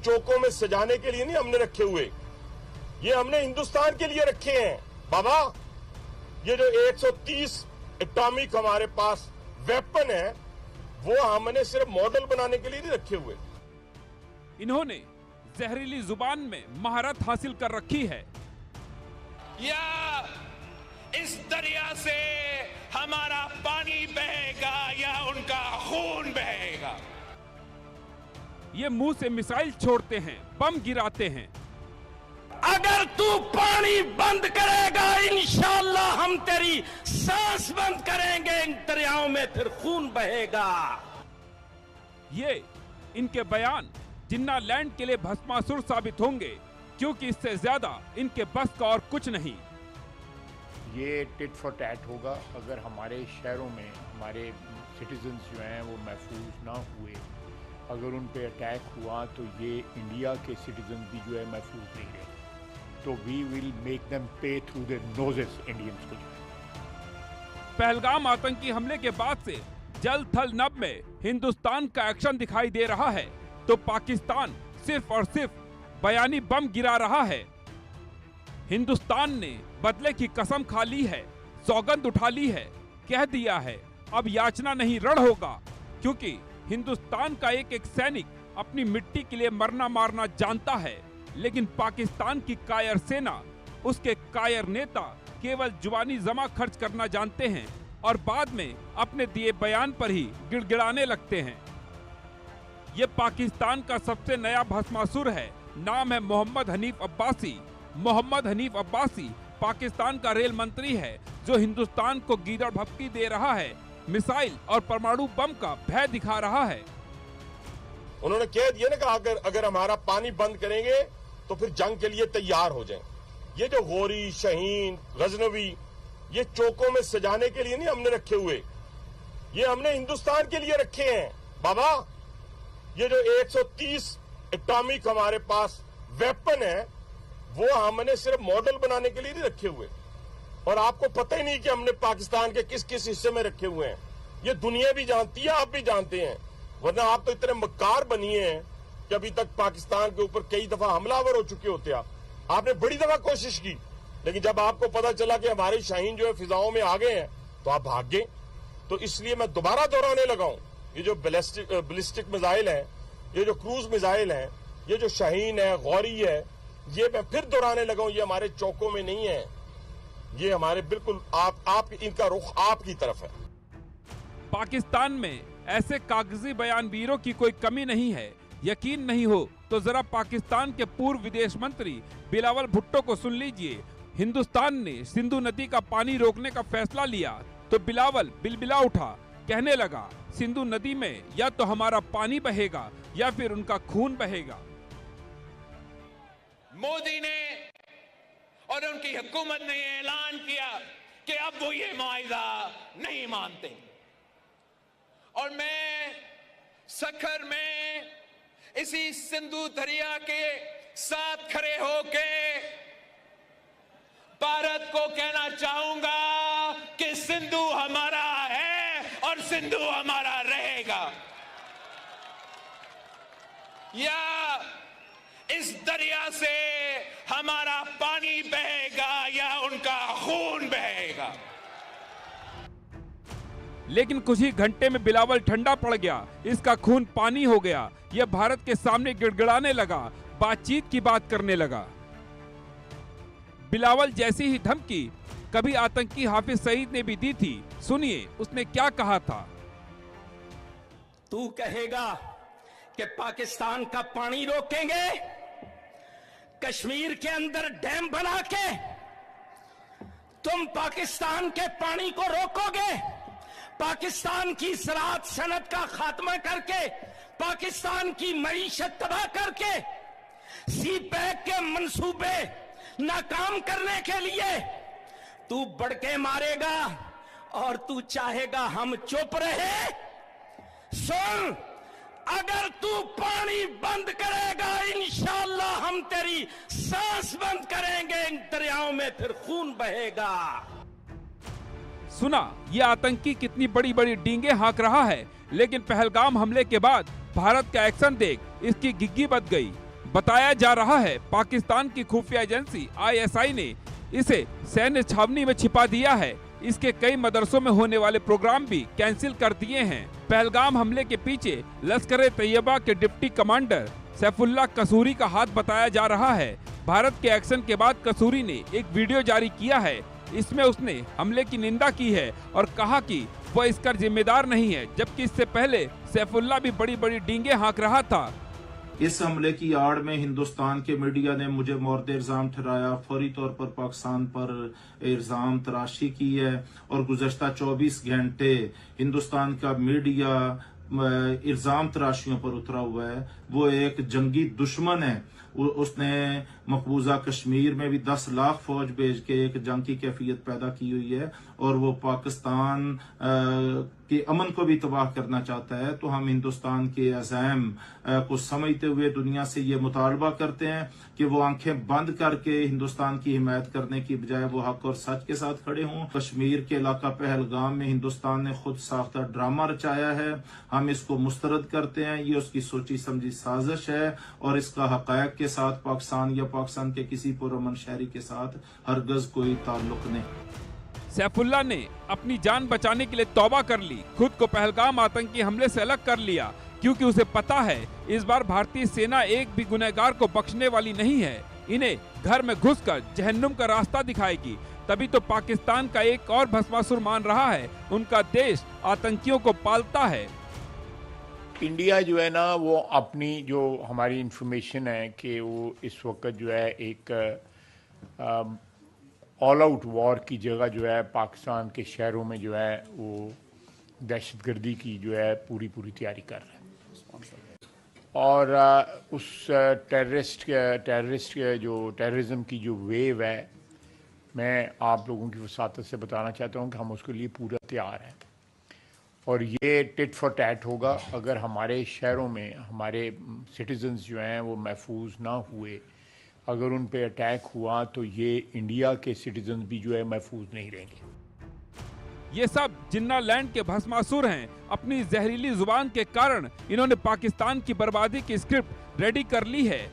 चौकों में सजाने के लिए नहीं हमने रखे हुए, ये हमने हिंदुस्तान के लिए रखे हैं बाबा। ये जो 130 एटॉमिक हमारे पास वेपन है वो हमने सिर्फ मॉडल बनाने के लिए नहीं रखे हुए। इन्होंने जहरीली जुबान में महारत हासिल कर रखी है। या इस दरिया से हमारा पानी बहेगा या उनका खून बहेगा। ये मुंह से मिसाइल छोड़ते हैं, बम गिराते हैं। अगर तू पानी बंद करेगा इंशाअल्लाह हम तेरी सांस बंद करेंगे, इन दरियाओं में फिर खून बहेगा। ये इनके बयान जिन्ना लैंड के लिए भस्मासुर साबित होंगे, क्योंकि इससे ज्यादा इनके बस का और कुछ नहीं। ये टिट फॉर टैट होगा अगर हमारे शहरों में हमारे सिटीजन्स जो हैं वो महफूज ना हुए। अगर उन पे अटैक हुआ तो ये इंडिया के सिटीजन भी जो है महफूज नहीं रहे, तो वी विल मेक देम पे थ्रू देयर नोजेस इंडियंस को। पहलगाम आतंकी हमले के बाद से जल थल नभ में हिंदुस्तान का एक्शन दिखाई दे रहा है, तो पाकिस्तान सिर्फ और सिर्फ बयानी बम गिरा रहा है। हिंदुस्तान ने बदले की कसम खा ली है, सौगंध उठा ली है, कह दिया है अब याचना नहीं रण होगा, क्योंकि हिंदुस्तान का एक एक सैनिक अपनी मिट्टी के लिए मरना मारना जानता है। लेकिन पाकिस्तान की कायर सेना, उसके कायर नेता केवल जुबानी जमा खर्च करना जानते हैं और बाद में अपने दिए बयान पर ही गिड़गिड़ाने लगते हैं। ये पाकिस्तान का सबसे नया भस्मासुर है, नाम है मोहम्मद हनीफ अब्बासी। मोहम्मद हनीफ अब्बासी पाकिस्तान का रेल मंत्री है, जो हिंदुस्तान को गीदड़ भपकी दे रहा है, मिसाइल और परमाणु बम का भय दिखा रहा है। उन्होंने कह दिया ना कि अगर हमारा पानी बंद करेंगे तो फिर जंग के लिए तैयार हो जाएं। ये जो गोरी, शहीन, गजनवी, ये चौकों में सजाने के लिए नहीं हमने रखे हुए, ये हमने हिंदुस्तान के लिए रखे हैं बाबा। ये जो 130 एटॉमिक हमारे पास वेपन है वो हमने सिर्फ मॉडल बनाने के लिए नहीं रखे हुए, और आपको पता ही नहीं कि हमने पाकिस्तान के किस किस हिस्से में रखे हुए हैं। ये दुनिया भी जानती है, आप भी जानते हैं, वरना आप तो इतने मक्कार बनिए हैं कि अभी तक पाकिस्तान के ऊपर कई दफा हमलावर हो चुके होते। आपने बड़ी दफा कोशिश की, लेकिन जब आपको पता चला कि हमारे शाहीन जो है फिजाओं में आ गए हैं तो आप भाग गए। तो इसलिए मैं दोबारा दोहराने लगा हूं, ये जो बैलिस्टिक मिसाइल है, ये जो क्रूज मिसाइल है, ये जो शाहीन है, गौरी है, ये मैं फिर दोहराने लगा हूं, ये हमारे चौकों में नहीं है, ये हमारे बिल्कुल आप इनका रुख आपकी तरफ है। पाकिस्तान में ऐसे कागजी बयानवीरों की कोई कमी नहीं है। यकीन नहीं हो तो जरा पाकिस्तान के पूर्व विदेश मंत्री बिलावल भुट्टो को सुन लीजिए। हिंदुस्तान ने सिंधु नदी का पानी रोकने का फैसला लिया तो बिलावल बिलबिला उठा, कहने लगा सिंधु नदी में या तो हमारा पानी बहेगा या फिर उनका खून बहेगा। मोदी ने और उनकी हुकूमत ने ऐलान किया कि अब वो ये मुआहिदा नहीं मानते, और मैं सखर में इसी सिंधु दरिया के साथ खड़े होके भारत को कहना चाहूंगा कि सिंधु हमारा है और सिंधु हमारा रहेगा। या इस दरिया से हमारा पानी बहेगा या उनका खून बहेगा। लेकिन कुछ ही घंटे में बिलावल ठंडा पड़ गया, इसका खून पानी हो गया। यह भारत के सामने गिड़गिड़ाने लगा, बातचीत की बात करने लगा। बिलावल जैसी ही धमकी कभी आतंकी हाफिज सईद ने भी दी थी। सुनिए उसने क्या कहा था। तू कहेगा कि पाकिस्तान का पानी रोकेंगे, कश्मीर के अंदर डैम बना के तुम पाकिस्तान के पानी को रोकोगे, पाकिस्तान की ज़राअत सनत का खात्मा करके, पाकिस्तान की मईशत तबाह करके, सी पैक के मंसूबे नाकाम करने के लिए तू बढ़ के मारेगा और तू चाहेगा हम चुप रहे। सुन, अगर तू पानी बंद करेगा इंशाअल्लाह हम तेरी सांस बंद करेंगे, इन दरियाओं में फिर खून बहेगा। सुना ये आतंकी कितनी बड़ी बड़ी डींगे हाँक रहा है, लेकिन पहलगाम हमले के बाद भारत का एक्शन देख इसकी गिग्गी बच गई। बताया जा रहा है पाकिस्तान की खुफिया एजेंसी ISI ने इसे सैन्य छावनी में छिपा दिया है। इसके कई मदरसों में होने वाले प्रोग्राम भी कैंसिल कर दिए हैं। पहलगाम हमले के पीछे लश्कर-ए-तैयबा के डिप्टी कमांडर सैफुल्लाह कसूरी का हाथ बताया जा रहा है। भारत के एक्शन के बाद कसूरी ने एक वीडियो जारी किया है। इसमें उसने हमले की निंदा की है और कहा कि वह इसका जिम्मेदार नहीं है, जबकि इससे पहले सैफुल्लाह भी बड़ी बड़ी डींगे हाँक रहा था। इस हमले की आड़ में हिंदुस्तान के मीडिया ने मुझे मोर्द इल्जाम ठहराया, फौरी तौर पर पाकिस्तान पर इल्जाम तराशी की है और गुज़श्ता 24 घंटे हिंदुस्तान का मीडिया इल्जाम तराशियों पर उतरा हुआ है। वो एक जंगी दुश्मन है। उसने मकबूजा कश्मीर में भी 10 लाख फौज भेज के एक जंग की कैफियत पैदा की हुई है और वो पाकिस्तान के अमन को भी तबाह करना चाहता है। तो हम हिंदुस्तान के अज़ैम को समझते हुए दुनिया से ये मुतालबा करते हैं कि वो आंखें बंद करके हिंदुस्तान की हिमायत करने की बजाय वो हक और सच के साथ खड़े हों। कश्मीर के इलाका पहलगाम में हिंदुस्तान ने खुद साख्ता ड्रामा रचाया है। हम इसको मुस्तरद करते हैं। ये उसकी सोची समझी साजिश है और इसका हक़ायक़ के साथ पाकिस्तान या पाकिस्तान के किसी पुरअमन शहरी के साथ हरगज कोई ताल्लुक नहीं। सैफुल्लाह ने अपनी जान बचाने के लिए तौबा कर ली, खुद को पहलगाम आतंकी हमले से अलग कर लिया, क्योंकि उसे पता है इस बार भारतीय सेना एक भी गुनहगार को बख्शने वाली नहीं है। इन्हें घर में घुसकर जहन्नुम का रास्ता दिखाएगी। तभी तो पाकिस्तान का एक और भस्मासुर मान रहा है उनका देश आतंकियों को पालता है। इंडिया जो है ना, वो अपनी जो हमारी इंफॉर्मेशन है कि वो इस वक्त जो है एक ऑल आउट वॉर की जगह जो है पाकिस्तान के शहरों में जो है वो दहशतगर्दी की जो है पूरी तैयारी कर रहा है। और उस टेररिज्म की जो वेव है, मैं आप लोगों की वसातत से बताना चाहता हूँ कि हम उसके लिए पूरा तैयार हैं। और ये टिट फॉर टैट होगा अगर हमारे शहरों में हमारे सिटीजन्स जो हैं वो महफूज ना हुए। अगर उन पे अटैक हुआ तो ये इंडिया के सिटीजन्स भी जो है महफूज नहीं रहेंगे। ये सब जिन्ना लैंड के भस्मासुर हैं। अपनी जहरीली जुबान के कारण इन्होंने पाकिस्तान की बर्बादी की स्क्रिप्ट रेडी कर ली है।